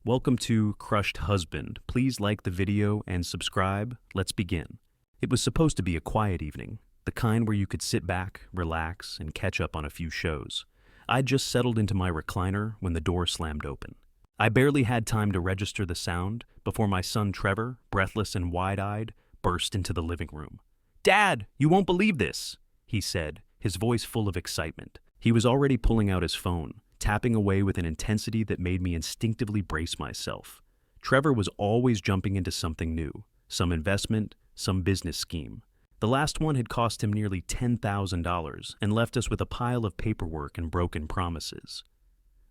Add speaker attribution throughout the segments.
Speaker 1: Welcome to Crushed Husband. Please like the video and subscribe. Let's begin. It was supposed to be a quiet evening, the kind where you could sit back, relax, and catch up on a few shows. I'd just settled into my recliner when the door slammed open. I barely had time to register the sound before my son Trevor, breathless and wide-eyed, burst into the living room. "Dad, you won't believe this," he said, his voice full of excitement. He was already pulling out his phone, tapping away with an intensity that made me instinctively brace myself. Trevor was always jumping into something new, some investment, some business scheme. The last one had cost him nearly $10,000 and left us with a pile of paperwork and broken promises.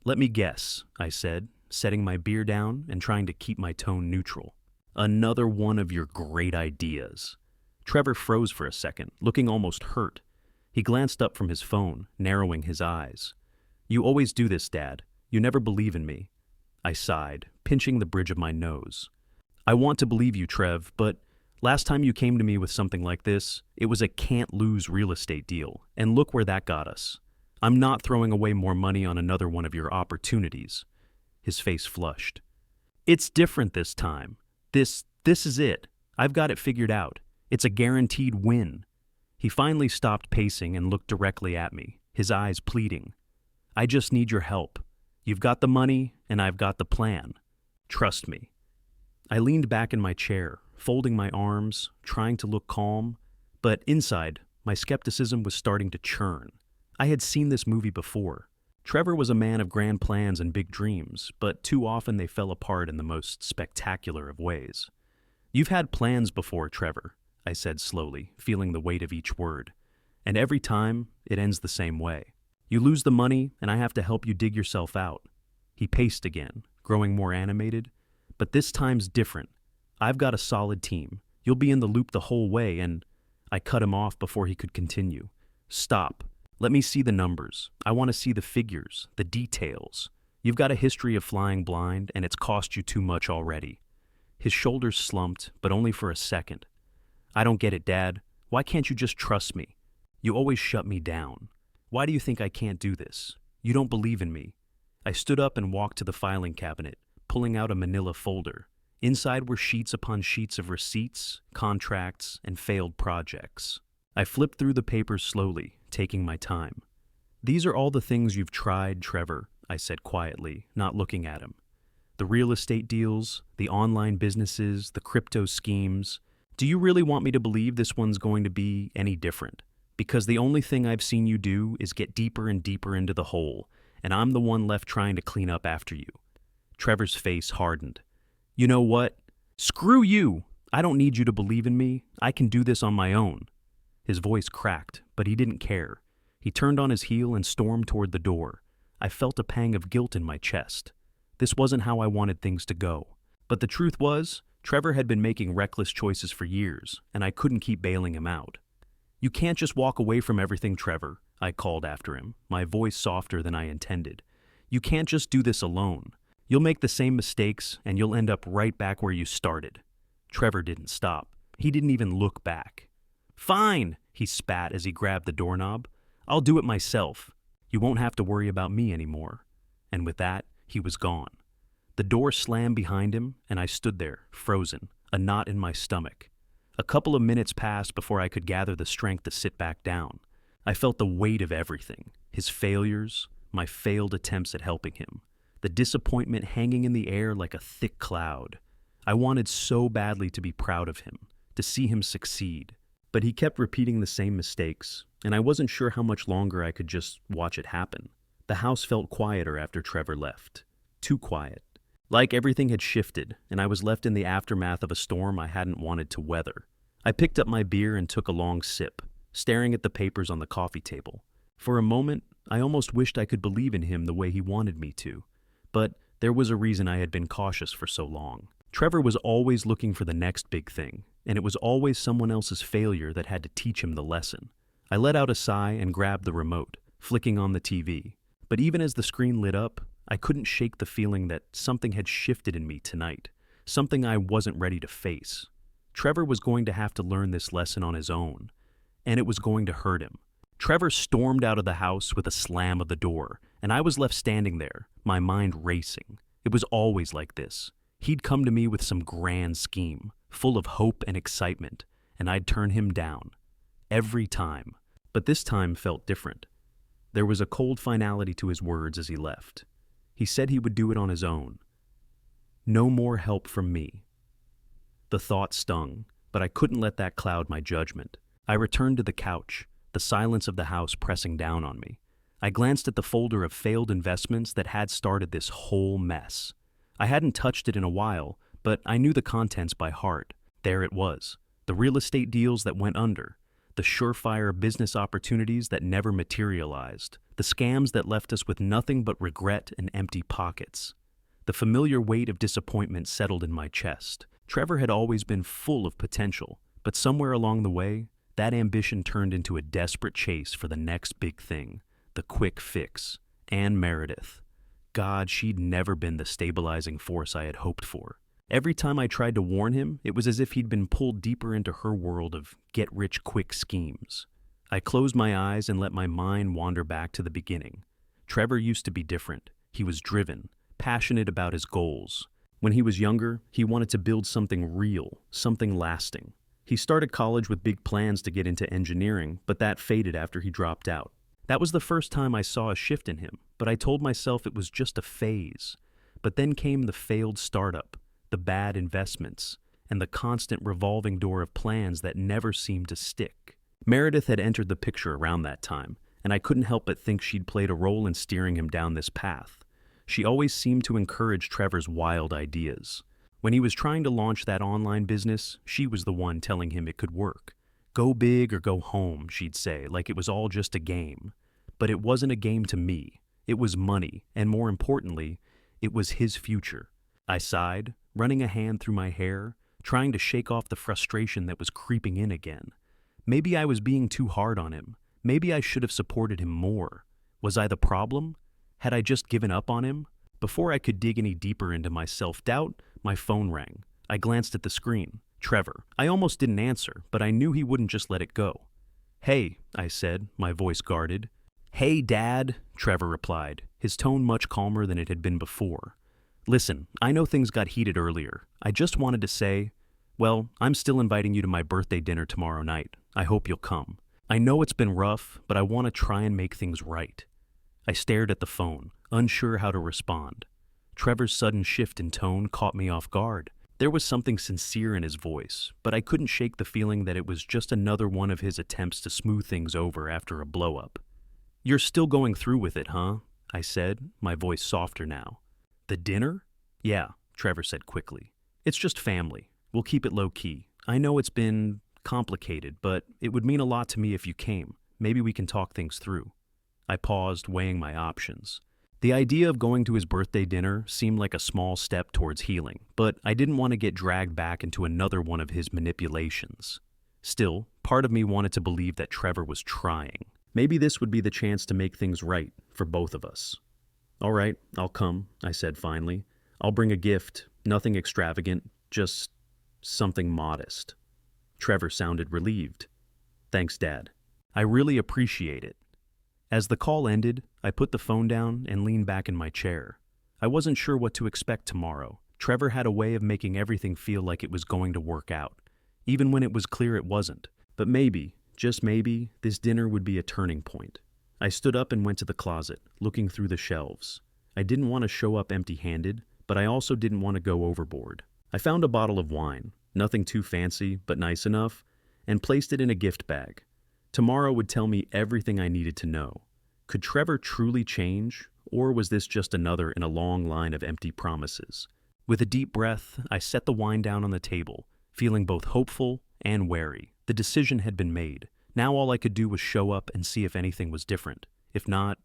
Speaker 1: "Let me guess," I said, setting my beer down and trying to keep my tone neutral. "Another one of your great ideas." Trevor froze for a second, looking almost hurt. He glanced up from his phone, narrowing his eyes. "You always do this, Dad. You never believe in me." I sighed, pinching the bridge of my nose. "I want to believe you, Trev, but last time you came to me with something like this, it was a can't-lose real estate deal, and look where that got us. I'm not throwing away more money on another one of your opportunities." His face flushed. "It's different this time. This is it. I've got it figured out. It's a guaranteed win." He finally stopped pacing and looked directly at me, his eyes pleading. "I just need your help. You've got the money, and I've got the plan. Trust me." I leaned back in my chair, folding my arms, trying to look calm, but inside, my skepticism was starting to churn. I had seen this movie before. Trevor was a man of grand plans and big dreams, but too often they fell apart in the most spectacular of ways. "You've had plans before, Trevor," I said slowly, feeling the weight of each word. "And every time, it ends the same way. You lose the money, and I have to help you dig yourself out." He paced again, growing more animated. "But this time's different. I've got a solid team. You'll be in the loop the whole way, and—" I cut him off before he could continue. "Stop. Let me see the numbers. I want to see the figures, the details. You've got a history of flying blind, and it's cost you too much already." His shoulders slumped, but only for a second. "I don't get it, Dad. Why can't you just trust me? You always shut me down. Why do you think I can't do this? You don't believe in me." I stood up and walked to the filing cabinet, pulling out a manila folder. Inside were sheets upon sheets of receipts, contracts, and failed projects. I flipped through the papers slowly, taking my time. "These are all the things you've tried, Trevor," I said quietly, not looking at him. "The real estate deals, the online businesses, the crypto schemes. Do you really want me to believe this one's going to be any different? Because the only thing I've seen you do is get deeper and deeper into the hole, and I'm the one left trying to clean up after you." Trevor's face hardened. "You know what? Screw you! I don't need you to believe in me. I can do this on my own." His voice cracked, but he didn't care. He turned on his heel and stormed toward the door. I felt a pang of guilt in my chest. This wasn't how I wanted things to go. But the truth was, Trevor had been making reckless choices for years, and I couldn't keep bailing him out. "You can't just walk away from everything, Trevor," I called after him, my voice softer than I intended. "You can't just do this alone. You'll make the same mistakes, and you'll end up right back where you started." Trevor didn't stop. He didn't even look back. "Fine," he spat as he grabbed the doorknob. "I'll do it myself. You won't have to worry about me anymore." And with that, he was gone. The door slammed behind him, and I stood there, frozen, a knot in my stomach. A couple of minutes passed before I could gather the strength to sit back down. I felt the weight of everything, his failures, my failed attempts at helping him, the disappointment hanging in the air like a thick cloud. I wanted so badly to be proud of him, to see him succeed. But he kept repeating the same mistakes, and I wasn't sure how much longer I could just watch it happen. The house felt quieter after Trevor left. Too quiet. Like everything had shifted, and I was left in the aftermath of a storm I hadn't wanted to weather. I picked up my beer and took a long sip, staring at the papers on the coffee table. For a moment, I almost wished I could believe in him the way he wanted me to. But there was a reason I had been cautious for so long. Trevor was always looking for the next big thing, and it was always someone else's failure that had to teach him the lesson. I let out a sigh and grabbed the remote, flicking on the TV. But even as the screen lit up, I couldn't shake the feeling that something had shifted in me tonight, something I wasn't ready to face. Trevor was going to have to learn this lesson on his own, and it was going to hurt him. Trevor stormed out of the house with a slam of the door, and I was left standing there, my mind racing. It was always like this. He'd come to me with some grand scheme, full of hope and excitement, and I'd turn him down. Every time. But this time felt different. There was a cold finality to his words as he left. He said he would do it on his own. No more help from me. The thought stung, but I couldn't let that cloud my judgment. I returned to the couch, the silence of the house pressing down on me. I glanced at the folder of failed investments that had started this whole mess. I hadn't touched it in a while, but I knew the contents by heart. There it was. The real estate deals that went under. The surefire business opportunities that never materialized. The scams that left us with nothing but regret and empty pockets. The familiar weight of disappointment settled in my chest. Trevor had always been full of potential, but somewhere along the way, that ambition turned into a desperate chase for the next big thing. The quick fix. Anne Meredith. God, she'd never been the stabilizing force I had hoped for. Every time I tried to warn him, it was as if he'd been pulled deeper into her world of get-rich-quick schemes. I closed my eyes and let my mind wander back to the beginning. Trevor used to be different. He was driven, passionate about his goals. When he was younger, he wanted to build something real, something lasting. He started college with big plans to get into engineering, but that faded after he dropped out. That was the first time I saw a shift in him, but I told myself it was just a phase. But then came the failed startup, the bad investments, and the constant revolving door of plans that never seemed to stick. Meredith had entered the picture around that time, and I couldn't help but think she'd played a role in steering him down this path. She always seemed to encourage Trevor's wild ideas. When he was trying to launch that online business, she was the one telling him it could work. Go big or go home, she'd say, like it was all just a game. But it wasn't a game to me. It was money, and more importantly, it was his future. I sighed, running a hand through my hair, trying to shake off the frustration that was creeping in again. Maybe I was being too hard on him. Maybe I should have supported him more. Was I the problem? Had I just given up on him? Before I could dig any deeper into my self-doubt, my phone rang. I glanced at the screen. Trevor. I almost didn't answer, but I knew he wouldn't just let it go. Hey, I said, my voice guarded. Hey, Dad, Trevor replied, his tone much calmer than it had been before. Listen, I know things got heated earlier. I just wanted to say, well, I'm still inviting you to my birthday dinner tomorrow night. I hope you'll come. I know it's been rough, but I want to try and make things right. I stared at the phone, unsure how to respond. Trevor's sudden shift in tone caught me off guard. There was something sincere in his voice, but I couldn't shake the feeling that it was just another one of his attempts to smooth things over after a blow-up. You're still going through with it, huh? I said, my voice softer now. The dinner? Yeah, Trevor said quickly. It's just family. We'll keep it low-key. I know it's been complicated, but it would mean a lot to me if you came. Maybe we can talk things through. I paused, weighing my options. The idea of going to his birthday dinner seemed like a small step towards healing, but I didn't want to get dragged back into another one of his manipulations. Still, part of me wanted to believe that Trevor was trying. Maybe this would be the chance to make things right for both of us. All right, I'll come, I said finally. I'll bring a gift, nothing extravagant, just something modest. Trevor sounded relieved. Thanks, Dad. I really appreciate it. As the call ended, I put the phone down and leaned back in my chair. I wasn't sure what to expect tomorrow. Trevor had a way of making everything feel like it was going to work out, even when it was clear it wasn't. But maybe, just maybe, this dinner would be a turning point. I stood up and went to the closet, looking through the shelves. I didn't want to show up empty-handed, but I also didn't want to go overboard. I found a bottle of wine, nothing too fancy, but nice enough, and placed it in a gift bag. Tomorrow would tell me everything I needed to know. Could Trevor truly change, or was this just another in a long line of empty promises? With a deep breath, I set the wine down on the table, feeling both hopeful and wary. The decision had been made. Now all I could do was show up and see if anything was different. If not,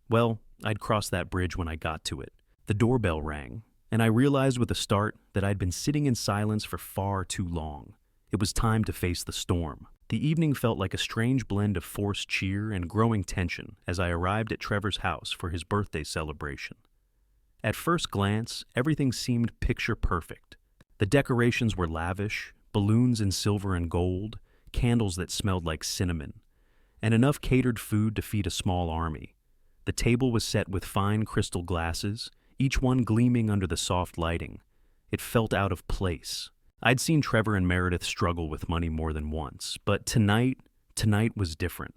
Speaker 1: well, I'd cross that bridge when I got to it. The doorbell rang, and I realized with a start that I'd been sitting in silence for far too long. It was time to face the storm. The evening felt like a strange blend of forced cheer and growing tension as I arrived at Trevor's house for his birthday celebration. At first glance, everything seemed picture perfect. The decorations were lavish, balloons in silver and gold, candles that smelled like cinnamon, and enough catered food to feed a small army. The table was set with fine crystal glasses, each one gleaming under the soft lighting. It felt out of place. I'd seen Trevor and Meredith struggle with money more than once, but tonight was different.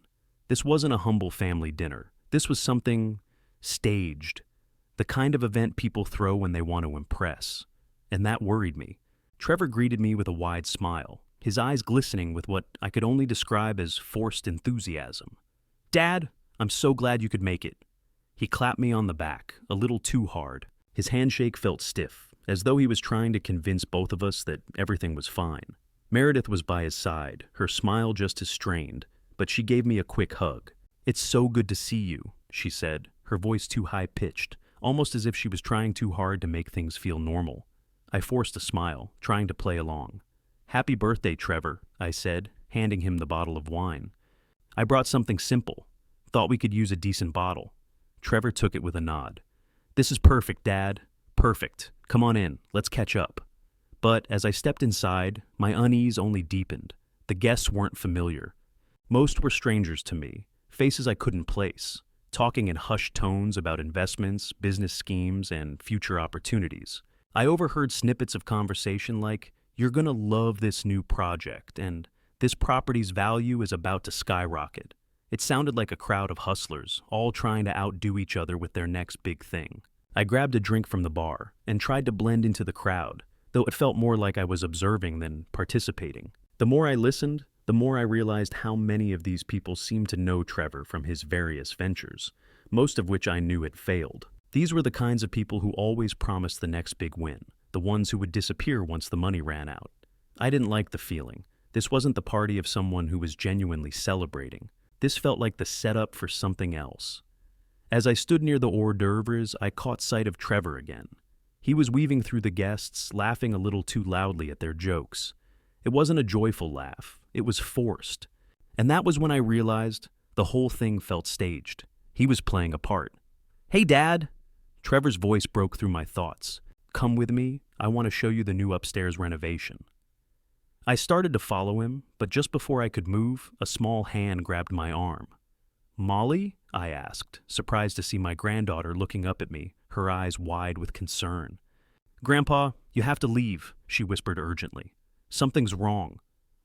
Speaker 1: This wasn't a humble family dinner. This was something staged, the kind of event people throw when they want to impress. And that worried me. Trevor greeted me with a wide smile, his eyes glistening with what I could only describe as forced enthusiasm. "Dad, I'm so glad you could make it." He clapped me on the back, a little too hard. His handshake felt stiff, as though he was trying to convince both of us that everything was fine. Meredith was by his side, her smile just as strained, but she gave me a quick hug. "It's so good to see you," she said, her voice too high-pitched, almost as if she was trying too hard to make things feel normal. I forced a smile, trying to play along. "Happy birthday, Trevor," I said, handing him the bottle of wine. "I brought something simple. Thought we could use a decent bottle." Trevor took it with a nod. "This is perfect, Dad. Perfect. Come on in. Let's catch up." But as I stepped inside, my unease only deepened. The guests weren't familiar. Most were strangers to me, faces I couldn't place, talking in hushed tones about investments, business schemes, and future opportunities. I overheard snippets of conversation like, "You're gonna love this new project," and "This property's value is about to skyrocket." It sounded like a crowd of hustlers, all trying to outdo each other with their next big thing. I grabbed a drink from the bar and tried to blend into the crowd, though it felt more like I was observing than participating. The more I listened, the more I realized how many of these people seemed to know Trevor from his various ventures, most of which I knew had failed. These were the kinds of people who always promised the next big win, the ones who would disappear once the money ran out. I didn't like the feeling. This wasn't the party of someone who was genuinely celebrating. This felt like the setup for something else. As I stood near the hors d'oeuvres, I caught sight of Trevor again. He was weaving through the guests, laughing a little too loudly at their jokes. It wasn't a joyful laugh. It was forced. And that was when I realized the whole thing felt staged. He was playing a part. "Hey, Dad!" Trevor's voice broke through my thoughts. "Come with me. I want to show you the new upstairs renovation." I started to follow him, but just before I could move, a small hand grabbed my arm. "Molly?" I asked, surprised to see my granddaughter looking up at me, her eyes wide with concern. "Grandpa, you have to leave," she whispered urgently. "Something's wrong."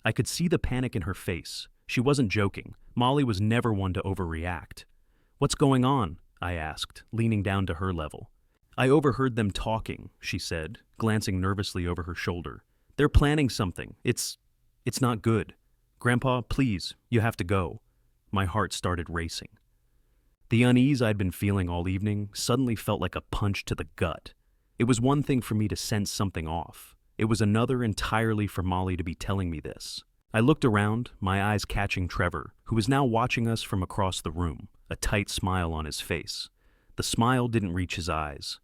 Speaker 1: I could see the panic in her face. She wasn't joking. Molly was never one to overreact. "What's going on?" I asked, leaning down to her level. "I overheard them talking," she said, glancing nervously over her shoulder. "They're planning something. It's not good. Grandpa, please, you have to go." My heart started racing. The unease I'd been feeling all evening suddenly felt like a punch to the gut. It was one thing for me to sense something off. It was another entirely for Molly to be telling me this. I looked around, my eyes catching Trevor, who was now watching us from across the room, a tight smile on his face. The smile didn't reach his eyes.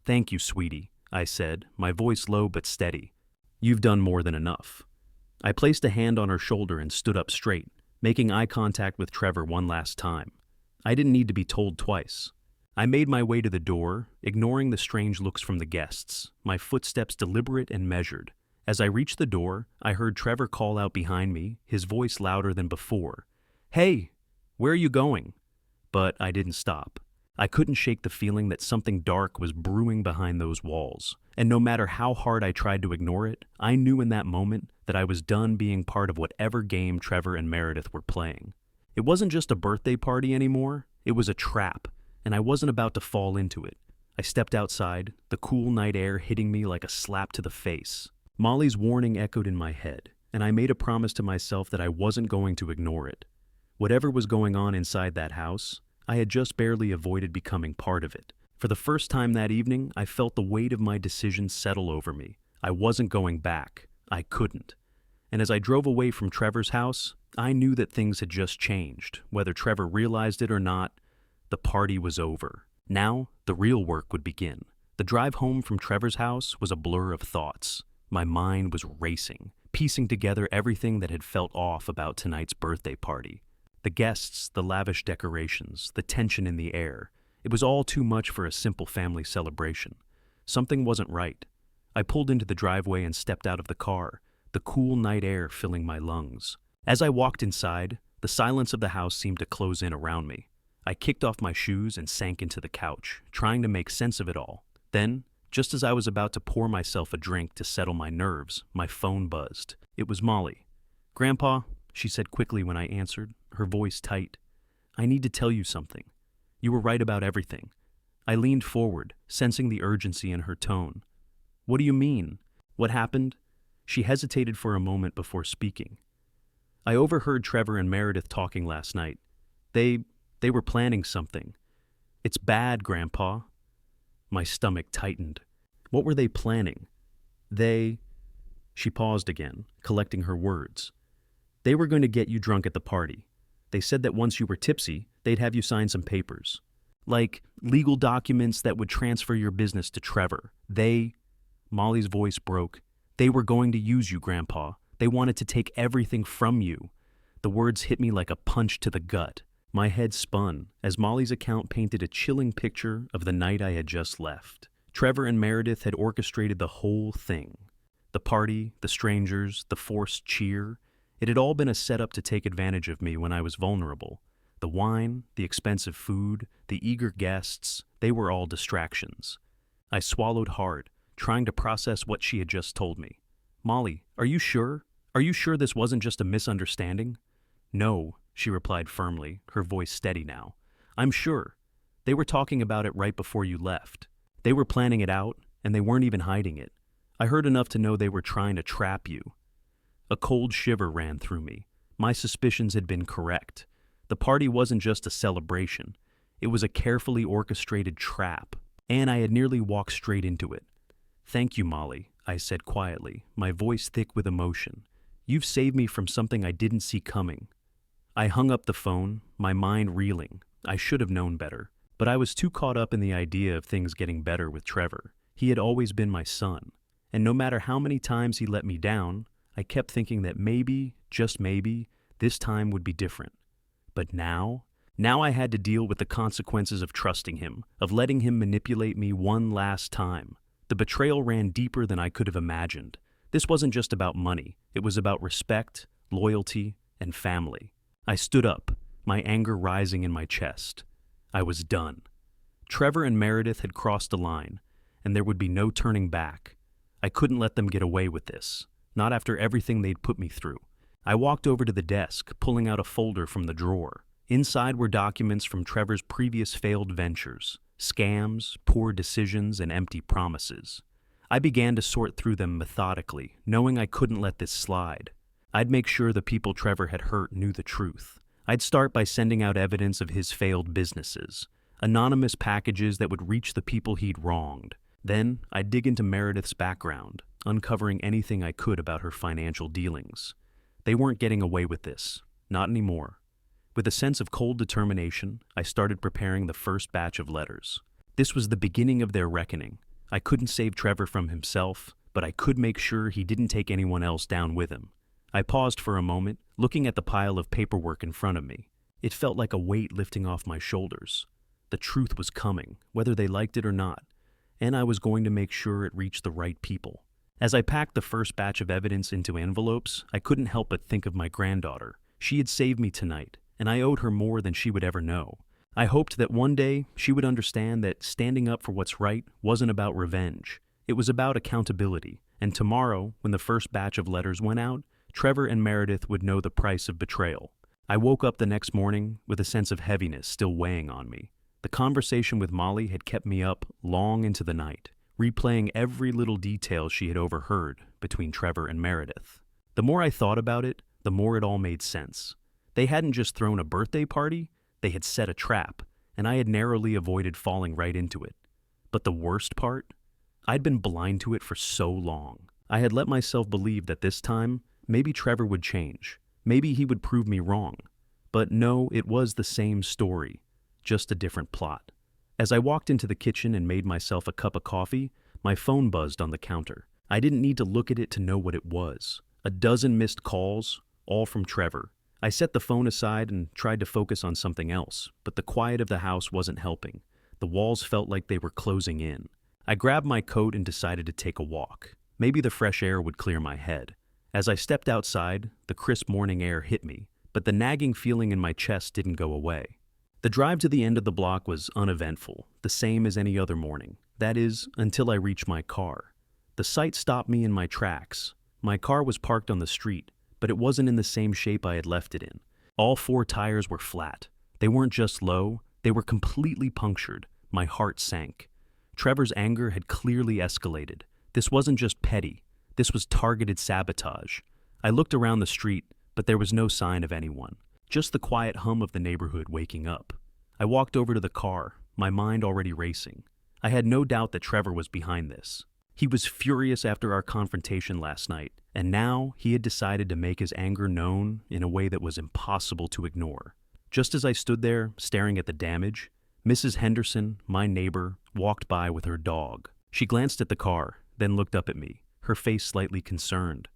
Speaker 1: "Thank you, sweetie," I said, my voice low but steady. "You've done more than enough." I placed a hand on her shoulder and stood up straight, making eye contact with Trevor one last time. I didn't need to be told twice. I made my way to the door, ignoring the strange looks from the guests, my footsteps deliberate and measured. As I reached the door, I heard Trevor call out behind me, his voice louder than before. "Hey, where are you going?" But I didn't stop. I couldn't shake the feeling that something dark was brewing behind those walls, and no matter how hard I tried to ignore it, I knew in that moment that I was done being part of whatever game Trevor and Meredith were playing. It wasn't just a birthday party anymore, it was a trap, and I wasn't about to fall into it. I stepped outside, the cool night air hitting me like a slap to the face. Molly's warning echoed in my head, and I made a promise to myself that I wasn't going to ignore it. Whatever was going on inside that house, I had just barely avoided becoming part of it. For the first time that evening, I felt the weight of my decision settle over me. I wasn't going back. I couldn't. And as I drove away from Trevor's house, I knew that things had just changed. Whether Trevor realized it or not, the party was over. Now, the real work would begin. The drive home from Trevor's house was a blur of thoughts. My mind was racing, piecing together everything that had felt off about tonight's birthday party. The guests, the lavish decorations, the tension in the air. It was all too much for a simple family celebration. Something wasn't right. I pulled into the driveway and stepped out of the car, the cool night air filling my lungs. As I walked inside, the silence of the house seemed to close in around me. I kicked off my shoes and sank into the couch, trying to make sense of it all. Then, just as I was about to pour myself a drink to settle my nerves, my phone buzzed. It was Molly. "Grandpa," she said quickly when I answered, her voice tight. "I need to tell you something. You were right about everything." I leaned forward, sensing the urgency in her tone. "What do you mean? What happened?" She hesitated for a moment before speaking. "I overheard Trevor and Meredith talking last night. They were planning something. It's bad, Grandpa." My stomach tightened. What were they planning? She paused again, collecting her words. "They were going to get you drunk at the party. They said that once you were tipsy, they'd have you sign some papers. Like legal documents that would transfer your business to Trevor. Molly's voice broke. "They were going to use you, Grandpa. They wanted to take everything from you." The words hit me like a punch to the gut. My head spun as Molly's account painted a chilling picture of the night I had just left. Trevor and Meredith had orchestrated the whole thing. The party, the strangers, the forced cheer. It had all been a setup to take advantage of me when I was vulnerable. The wine, the expensive food, the eager guests, they were all distractions. I swallowed hard, trying to process what she had just told me. "Molly, are you sure? Are you sure this wasn't just a misunderstanding?" "No," she replied firmly, her voice steady now. "I'm sure. They were talking about it right before you left. They were planning it out, and they weren't even hiding it. I heard enough to know they were trying to trap you." A cold shiver ran through me. My suspicions had been correct. The party wasn't just a celebration. It was a carefully orchestrated trap, and I had nearly walked straight into it. "Thank you, Molly," I said quietly, my voice thick with emotion. "You've saved me from something I didn't see coming." I hung up the phone, my mind reeling. I should have known better, but I was too caught up in the idea of things getting better with Trevor. He had always been my son, and no matter how many times he let me down, I kept thinking that maybe, just maybe, this time would be different. But now I had to deal with the consequences of trusting him, of letting him manipulate me one last time. The betrayal ran deeper than I could have imagined. This wasn't just about money. It was about respect, loyalty, and family. I stood up, my anger rising in my chest. I was done. Trevor and Meredith had crossed a line, and there would be no turning back. I couldn't let them get away with this, not after everything they'd put me through. I walked over to the desk, pulling out a folder from the drawer. Inside were documents from Trevor's previous failed ventures, scams, poor decisions, and empty promises. I began to sort through them methodically, knowing I couldn't let this slide. I'd make sure the people Trevor had hurt knew the truth. I'd start by sending out evidence of his failed businesses, anonymous packages that would reach the people he'd wronged. Then I'd dig into Meredith's background, uncovering anything I could about her financial dealings. They weren't getting away with this, not anymore. With a sense of cold determination, I started preparing the first batch of letters. This was the beginning of their reckoning. I couldn't save Trevor from himself, but I could make sure he didn't take anyone else down with him. I paused for a moment, looking at the pile of paperwork in front of me. It felt like a weight lifting off my shoulders. The truth was coming, whether they liked it or not, and I was going to make sure it reached the right people. As I packed the first batch of evidence into envelopes, I couldn't help but think of my granddaughter. She had saved me tonight, and I owed her more than she would ever know. I hoped that one day she would understand that standing up for what's right wasn't about revenge. It was about accountability, and tomorrow, when the first batch of letters went out, Trevor and Meredith would know the price of betrayal. I woke up the next morning with a sense of heaviness still weighing on me. The conversation with Molly had kept me up long into the night, replaying every little detail she had overheard between Trevor and Meredith. The more I thought about it, the more it all made sense. They hadn't just thrown a birthday party, they had set a trap, and I had narrowly avoided falling right into it. But the worst part? I'd been blind to it for so long. I had let myself believe that this time, maybe Trevor would change. Maybe he would prove me wrong. But no, it was the same story, just a different plot. As I walked into the kitchen and made myself a cup of coffee, my phone buzzed on the counter. I didn't need to look at it to know what it was. A dozen missed calls, all from Trevor. I set the phone aside and tried to focus on something else, but the quiet of the house wasn't helping. The walls felt like they were closing in. I grabbed my coat and decided to take a walk. Maybe the fresh air would clear my head. As I stepped outside, the crisp morning air hit me, but the nagging feeling in my chest didn't go away. The drive to the end of the block was uneventful, the same as any other morning. That is, until I reached my car. The sight stopped me in my tracks. My car was parked on the street, but it wasn't in the same shape I had left it in. All 4 tires were flat. They weren't just low, they were completely punctured. My heart sank. Trevor's anger had clearly escalated. This wasn't just petty. This was targeted sabotage. I looked around the street, but there was no sign of anyone. Just the quiet hum of the neighborhood waking up. I walked over to the car, my mind already racing. I had no doubt that Trevor was behind this. He was furious after our confrontation last night, and now he had decided to make his anger known in a way that was impossible to ignore. Just as I stood there, staring at the damage, Mrs. Henderson, my neighbor, walked by with her dog. She glanced at the car, then looked up at me, her face slightly concerned.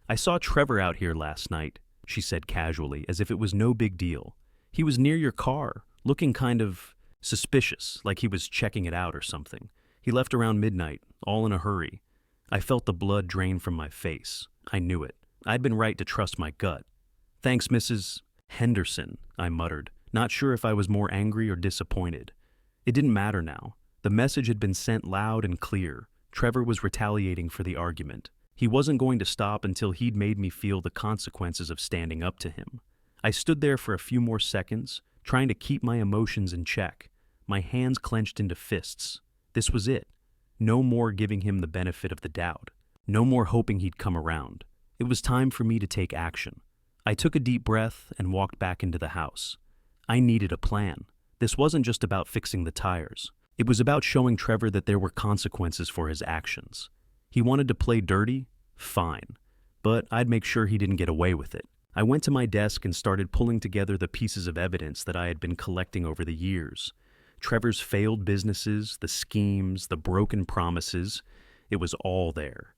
Speaker 1: "I saw Trevor out here last night," she said casually, as if it was no big deal. "He was near your car, looking kind of suspicious, like he was checking it out or something. He left around midnight, all in a hurry." I felt the blood drain from my face. I knew it. I'd been right to trust my gut. "Thanks, Mrs. Henderson," I muttered, not sure if I was more angry or disappointed. It didn't matter now. The message had been sent loud and clear. Trevor was retaliating for the argument. He wasn't going to stop until he'd made me feel the consequences of standing up to him. I stood there for a few more seconds, trying to keep my emotions in check, my hands clenched into fists. This was it. No more giving him the benefit of the doubt. No more hoping he'd come around. It was time for me to take action. I took a deep breath and walked back into the house. I needed a plan. This wasn't just about fixing the tires. It was about showing Trevor that there were consequences for his actions. He wanted to play dirty? Fine. But I'd make sure he didn't get away with it. I went to my desk and started pulling together the pieces of evidence that I had been collecting over the years. Trevor's failed businesses, the schemes, the broken promises. It was all there.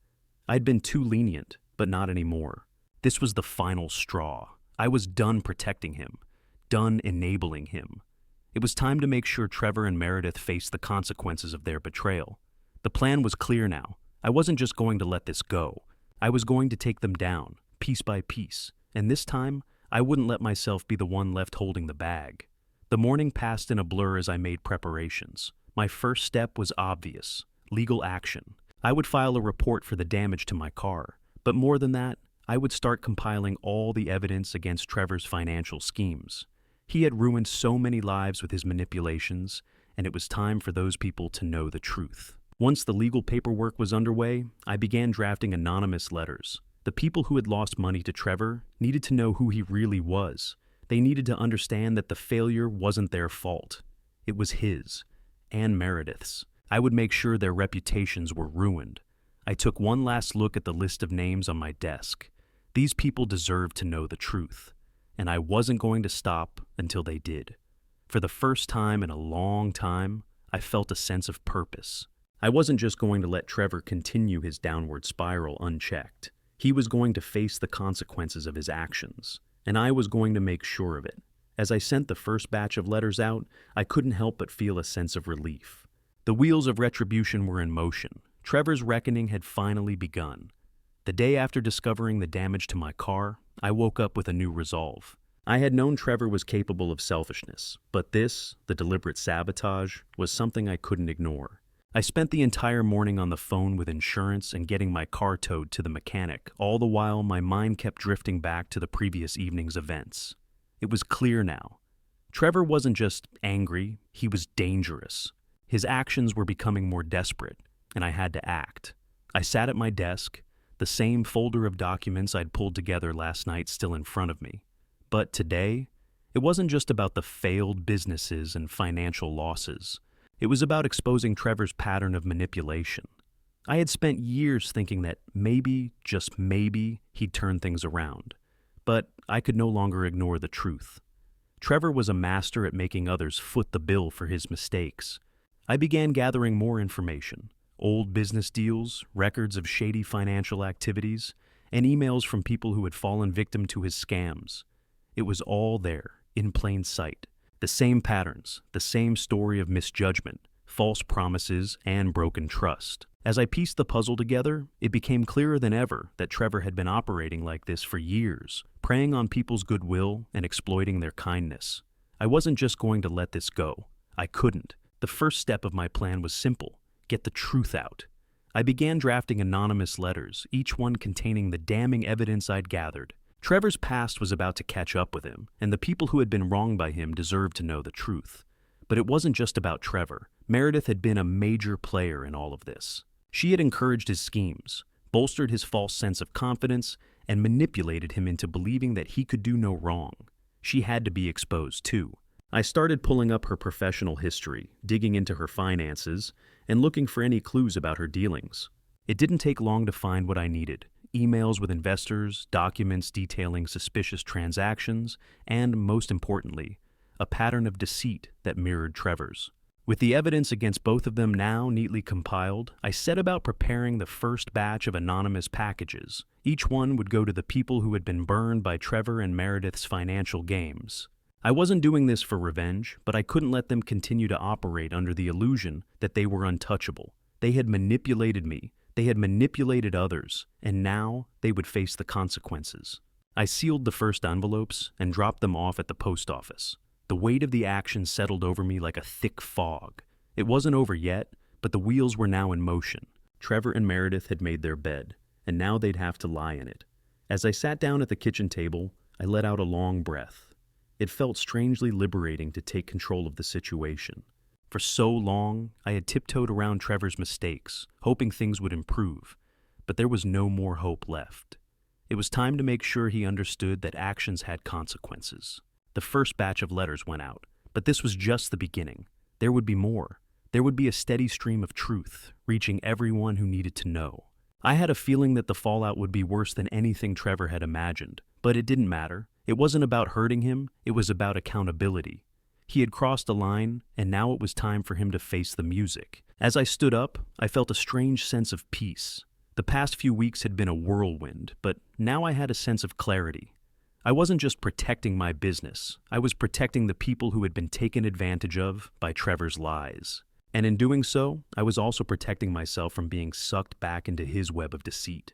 Speaker 1: I'd been too lenient, but not anymore. This was the final straw. I was done protecting him, done enabling him. It was time to make sure Trevor and Meredith faced the consequences of their betrayal. The plan was clear now. I wasn't just going to let this go. I was going to take them down, piece by piece. And this time, I wouldn't let myself be the one left holding the bag. The morning passed in a blur as I made preparations. My first step was obvious: legal action. I would file a report for the damage to my car. But more than that, I would start compiling all the evidence against Trevor's financial schemes. He had ruined so many lives with his manipulations, and it was time for those people to know the truth. Once the legal paperwork was underway, I began drafting anonymous letters. The people who had lost money to Trevor needed to know who he really was. They needed to understand that the failure wasn't their fault. It was his, and Meredith's. I would make sure their reputations were ruined. I took one last look at the list of names on my desk. These people deserved to know the truth, and I wasn't going to stop until they did. For the first time in a long time, I felt a sense of purpose. I wasn't just going to let Trevor continue his downward spiral unchecked. He was going to face the consequences of his actions, and I was going to make sure of it. As I sent the first batch of letters out, I couldn't help but feel a sense of relief. The wheels of retribution were in motion. Trevor's reckoning had finally begun. The day after discovering the damage to my car, I woke up with a new resolve. I had known Trevor was capable of selfishness, but this, the deliberate sabotage, was something I couldn't ignore. I spent the entire morning on the phone with insurance and getting my car towed to the mechanic. All the while, my mind kept drifting back to the previous evening's events. It was clear now. Trevor wasn't just angry, he was dangerous. His actions were becoming more desperate, and I had to act. I sat at my desk, the same folder of documents I'd pulled together last night still in front of me. But today, it wasn't just about the failed businesses and financial losses. It was about exposing Trevor's pattern of manipulation. I had spent years thinking that maybe, just maybe, he'd turn things around. But I could no longer ignore the truth. Trevor was a master at making others foot the bill for his mistakes. I began gathering more information: old business deals, records of shady financial activities, and emails from people who had fallen victim to his scams. It was all there, in plain sight. The same patterns, the same story of misjudgment, false promises, and broken trust. As I pieced the puzzle together, it became clearer than ever that Trevor had been operating like this for years, preying on people's goodwill and exploiting their kindness. I wasn't just going to let this go. I couldn't. The first step of my plan was simple: get the truth out. I began drafting anonymous letters, each one containing the damning evidence I'd gathered. Trevor's past was about to catch up with him, and the people who had been wronged by him deserved to know the truth. But it wasn't just about Trevor. Meredith had been a major player in all of this. She had encouraged his schemes, bolstered his false sense of confidence, and manipulated him into believing that he could do no wrong. She had to be exposed too. I started pulling up her professional history, digging into her finances, and looking for any clues about her dealings. It didn't take long to find what I needed: emails with investors, documents detailing suspicious transactions, and, most importantly, a pattern of deceit that mirrored Trevor's. With the evidence against both of them now neatly compiled, I set about preparing the first batch of anonymous packages. Each one would go to the people who had been burned by Trevor and Meredith's financial games. I wasn't doing this for revenge, but I couldn't let them continue to operate under the illusion that they were untouchable. They had manipulated me, they had manipulated others, and now they would face the consequences. I sealed the first envelopes and dropped them off at the post office. The weight of the action settled over me like a thick fog. It wasn't over yet, but the wheels were now in motion. Trevor and Meredith had made their bed, and now they'd have to lie in it. As I sat down at the kitchen table, I let out a long breath. It felt strangely liberating to take control of the situation. For so long, I had tiptoed around Trevor's mistakes, hoping things would improve, but there was no more hope left. It was time to make sure he understood that actions had consequences. The first batch of letters went out, but this was just the beginning. There would be more. There would be a steady stream of truth, reaching everyone who needed to know. I had a feeling that the fallout would be worse than anything Trevor had imagined, but it didn't matter. It wasn't about hurting him, it was about accountability. He had crossed a line, and now it was time for him to face the music. As I stood up, I felt a strange sense of peace. The past few weeks had been a whirlwind, but now I had a sense of clarity. I wasn't just protecting my business, I was protecting the people who had been taken advantage of by Trevor's lies. And in doing so, I was also protecting myself from being sucked back into his web of deceit.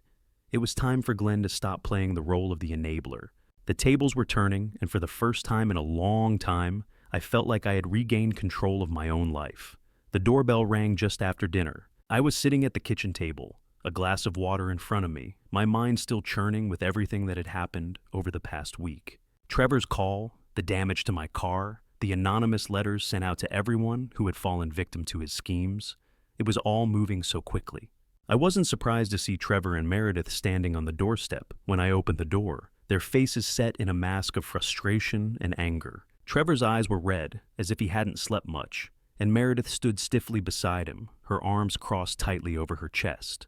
Speaker 1: It was time for Glenn to stop playing the role of the enabler. The tables were turning, and for the first time in a long time, I felt like I had regained control of my own life. The doorbell rang just after dinner. I was sitting at the kitchen table, a glass of water in front of me, my mind still churning with everything that had happened over the past week. Trevor's call, the damage to my car, the anonymous letters sent out to everyone who had fallen victim to his schemes. It was all moving so quickly. I wasn't surprised to see Trevor and Meredith standing on the doorstep when I opened the door, their faces set in a mask of frustration and anger. Trevor's eyes were red, as if he hadn't slept much, and Meredith stood stiffly beside him, her arms crossed tightly over her chest.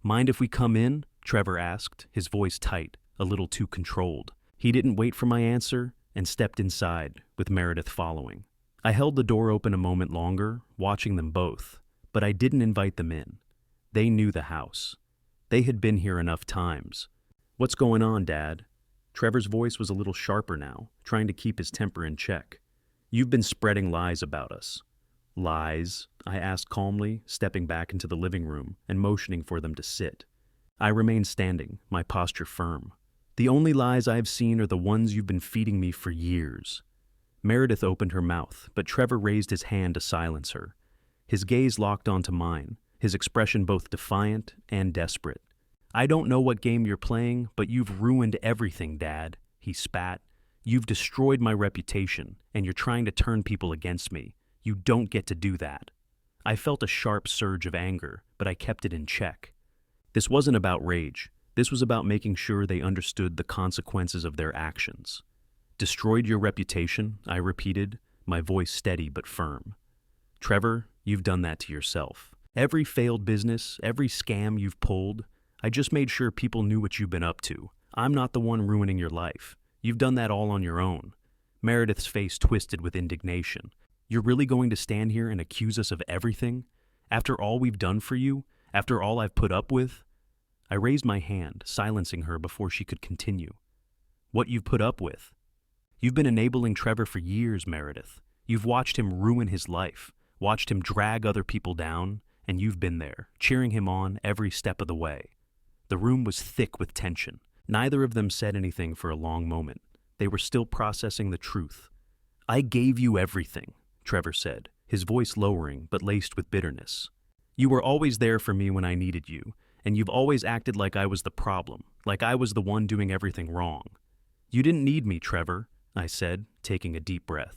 Speaker 1: "Mind if we come in?" Trevor asked, his voice tight, a little too controlled. He didn't wait for my answer and stepped inside, with Meredith following. I held the door open a moment longer, watching them both, but I didn't invite them in. They knew the house. They had been here enough times. "What's going on, Dad?" Trevor's voice was a little sharper now, trying to keep his temper in check. "You've been spreading lies about us." "Lies?" I asked calmly, stepping back into the living room and motioning for them to sit. I remained standing, my posture firm. "The only lies I've seen are the ones you've been feeding me for years." Meredith opened her mouth, but Trevor raised his hand to silence her. His gaze locked onto mine, his expression both defiant and desperate. "I don't know what game you're playing, but you've ruined everything, Dad," he spat. "You've destroyed my reputation, and you're trying to turn people against me. You don't get to do that." I felt a sharp surge of anger, but I kept it in check. This wasn't about rage. This was about making sure they understood the consequences of their actions. "Destroyed your reputation," I repeated, my voice steady but firm. "Trevor, you've done that to yourself. Every failed business, every scam you've pulled, I just made sure people knew what you've been up to. I'm not the one ruining your life. You've done that all on your own." Meredith's face twisted with indignation. "You're really going to stand here and accuse us of everything? After all we've done for you? After all I've put up with?" I raised my hand, silencing her before she could continue. "What you've put up with? You've been enabling Trevor for years, Meredith. You've watched him ruin his life, watched him drag other people down, and you've been there, cheering him on every step of the way." The room was thick with tension. Neither of them said anything for a long moment. They were still processing the truth. I gave you everything, Trevor said, his voice lowering but laced with bitterness. You were always there for me when I needed you, and you've always acted like I was the problem, like I was the one doing everything wrong. You didn't need me, Trevor, I said, taking a deep breath.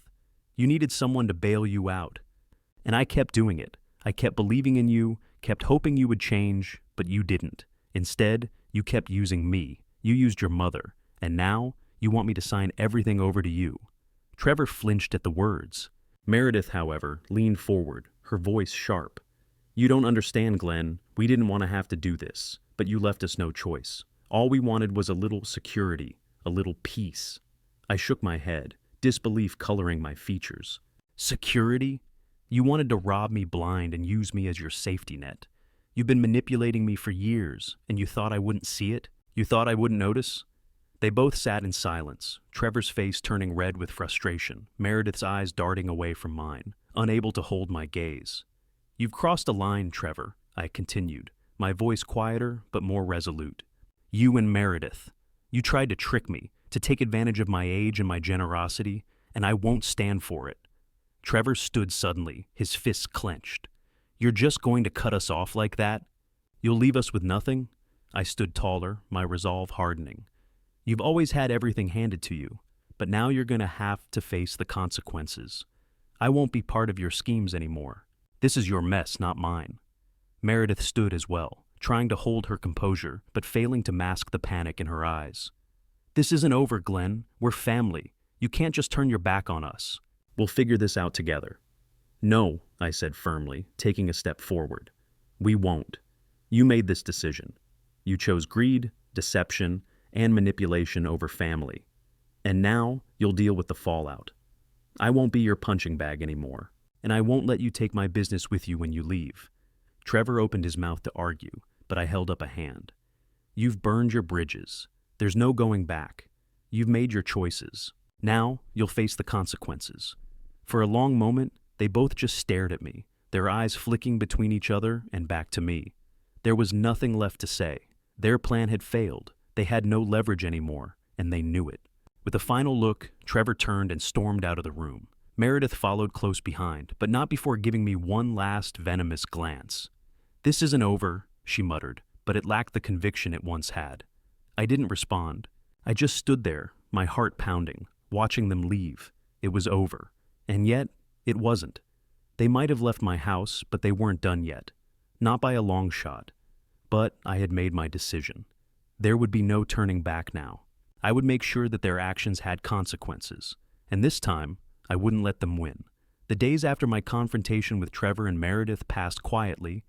Speaker 1: You needed someone to bail you out. And I kept doing it. I kept believing in you, kept hoping you would change, but you didn't. Instead, you kept using me. You used your mother. And now, you want me to sign everything over to you. Trevor flinched at the words. Meredith, however, leaned forward, her voice sharp. You don't understand, Glenn. We didn't want to have to do this, but you left us no choice. All we wanted was a little security, a little peace. I shook my head, disbelief coloring my features. Security? You wanted to rob me blind and use me as your safety net. You've been manipulating me for years, and you thought I wouldn't see it? You thought I wouldn't notice? They both sat in silence, Trevor's face turning red with frustration, Meredith's eyes darting away from mine, unable to hold my gaze. You've crossed a line, Trevor, I continued, my voice quieter but more resolute. You and Meredith. You tried to trick me, to take advantage of my age and my generosity, and I won't stand for it. Trevor stood suddenly, his fists clenched. You're just going to cut us off like that? You'll leave us with nothing? I stood taller, my resolve hardening. You've always had everything handed to you, but now you're going to have to face the consequences. I won't be part of your schemes anymore. This is your mess, not mine. Meredith stood as well, trying to hold her composure, but failing to mask the panic in her eyes. This isn't over, Glenn. We're family. You can't just turn your back on us. We'll figure this out together. No, I said firmly, taking a step forward. We won't. You made this decision. You chose greed, deception, and manipulation over family. And now you'll deal with the fallout. I won't be your punching bag anymore, and I won't let you take my business with you when you leave. Trevor opened his mouth to argue, but I held up a hand. You've burned your bridges. There's no going back. You've made your choices. Now you'll face the consequences. For a long moment, they both just stared at me, their eyes flicking between each other and back to me. There was nothing left to say. Their plan had failed. They had no leverage anymore, and they knew it. With a final look, Trevor turned and stormed out of the room. Meredith followed close behind, but not before giving me one last venomous glance. This isn't over, she muttered, but it lacked the conviction it once had. I didn't respond. I just stood there, my heart pounding, watching them leave. It was over. And yet, it wasn't. They might have left my house, but they weren't done yet. Not by a long shot. But I had made my decision. There would be no turning back now. I would make sure that their actions had consequences. And this time, I wouldn't let them win. The days after my confrontation with Trevor and Meredith passed quietly,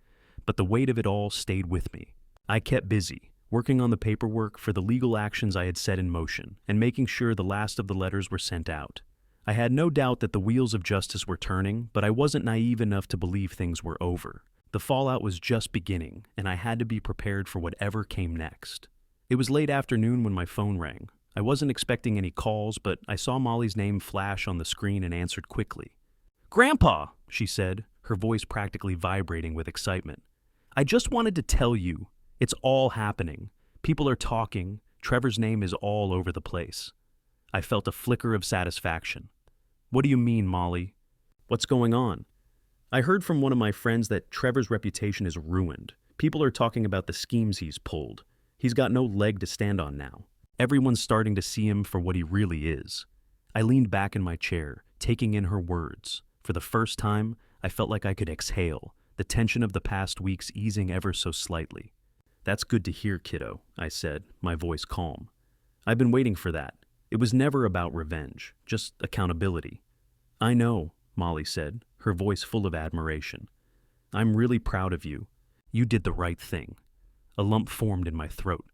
Speaker 1: but the weight of it all stayed with me. I kept busy, working on the paperwork for the legal actions I had set in motion, and making sure the last of the letters were sent out. I had no doubt that the wheels of justice were turning, but I wasn't naive enough to believe things were over. The fallout was just beginning, and I had to be prepared for whatever came next. It was late afternoon when my phone rang. I wasn't expecting any calls, but I saw Molly's name flash on the screen and answered quickly. "Grandpa," she said, her voice practically vibrating with excitement. "I just wanted to tell you, it's all happening. People are talking. Trevor's name is all over the place." I felt a flicker of satisfaction. "What do you mean, Molly? What's going on?" "I heard from one of my friends that Trevor's reputation is ruined. People are talking about the schemes he's pulled. He's got no leg to stand on now. Everyone's starting to see him for what he really is." I leaned back in my chair, taking in her words. For the first time, I felt like I could exhale, the tension of the past weeks easing ever so slightly. "That's good to hear, kiddo," I said, my voice calm. "I've been waiting for that. It was never about revenge, just accountability." "I know," Molly said, her voice full of admiration. "I'm really proud of you. You did the right thing." A lump formed in my throat.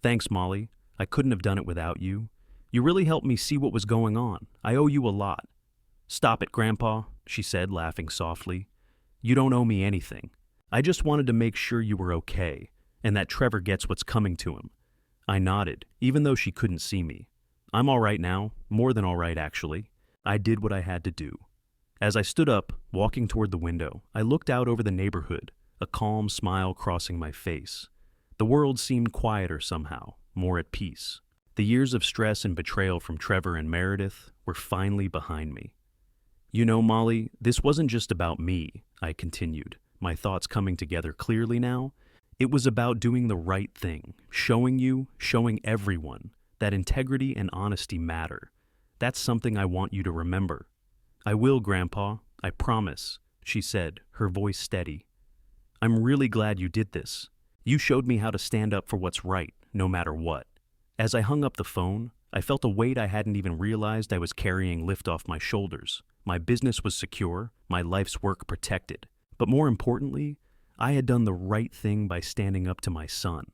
Speaker 1: "Thanks, Molly. I couldn't have done it without you. You really helped me see what was going on. I owe you a lot." "Stop it, Grandpa," she said, laughing softly. "You don't owe me anything. I just wanted to make sure you were okay, and that Trevor gets what's coming to him." I nodded, even though she couldn't see me. "I'm all right now, more than all right, actually. I did what I had to do." As I stood up, walking toward the window, I looked out over the neighborhood, a calm smile crossing my face. The world seemed quieter somehow, more at peace. The years of stress and betrayal from Trevor and Meredith were finally behind me. You know, Molly, this wasn't just about me, I continued, my thoughts coming together clearly now. It was about doing the right thing, showing you, showing everyone, that integrity and honesty matter. That's something I want you to remember. I will, Grandpa, I promise, she said, her voice steady. I'm really glad you did this. You showed me how to stand up for what's right, no matter what. As I hung up the phone, I felt a weight I hadn't even realized I was carrying lift off my shoulders. My business was secure, my life's work protected. But more importantly, I had done the right thing by standing up to my son.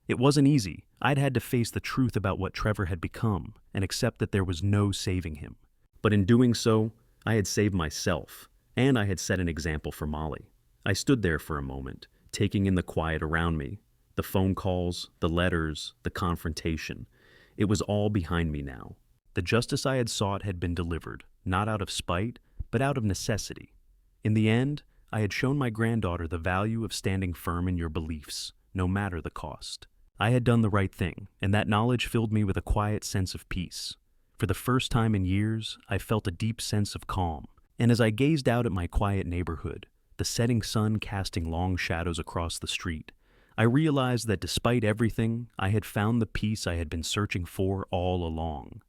Speaker 1: It wasn't easy. I'd had to face the truth about what Trevor had become and accept that there was no saving him. But in doing so, I had saved myself, and I had set an example for Molly. I stood there for a moment, taking in the quiet around me, the phone calls, the letters, the confrontation. It was all behind me now. The justice I had sought had been delivered, not out of spite, but out of necessity. In the end, I had shown my granddaughter the value of standing firm in your beliefs, no matter the cost. I had done the right thing, and that knowledge filled me with a quiet sense of peace. For the first time in years, I felt a deep sense of calm, and as I gazed out at my quiet neighborhood, the setting sun casting long shadows across the street, I realized that despite everything, I had found the peace I had been searching for all along.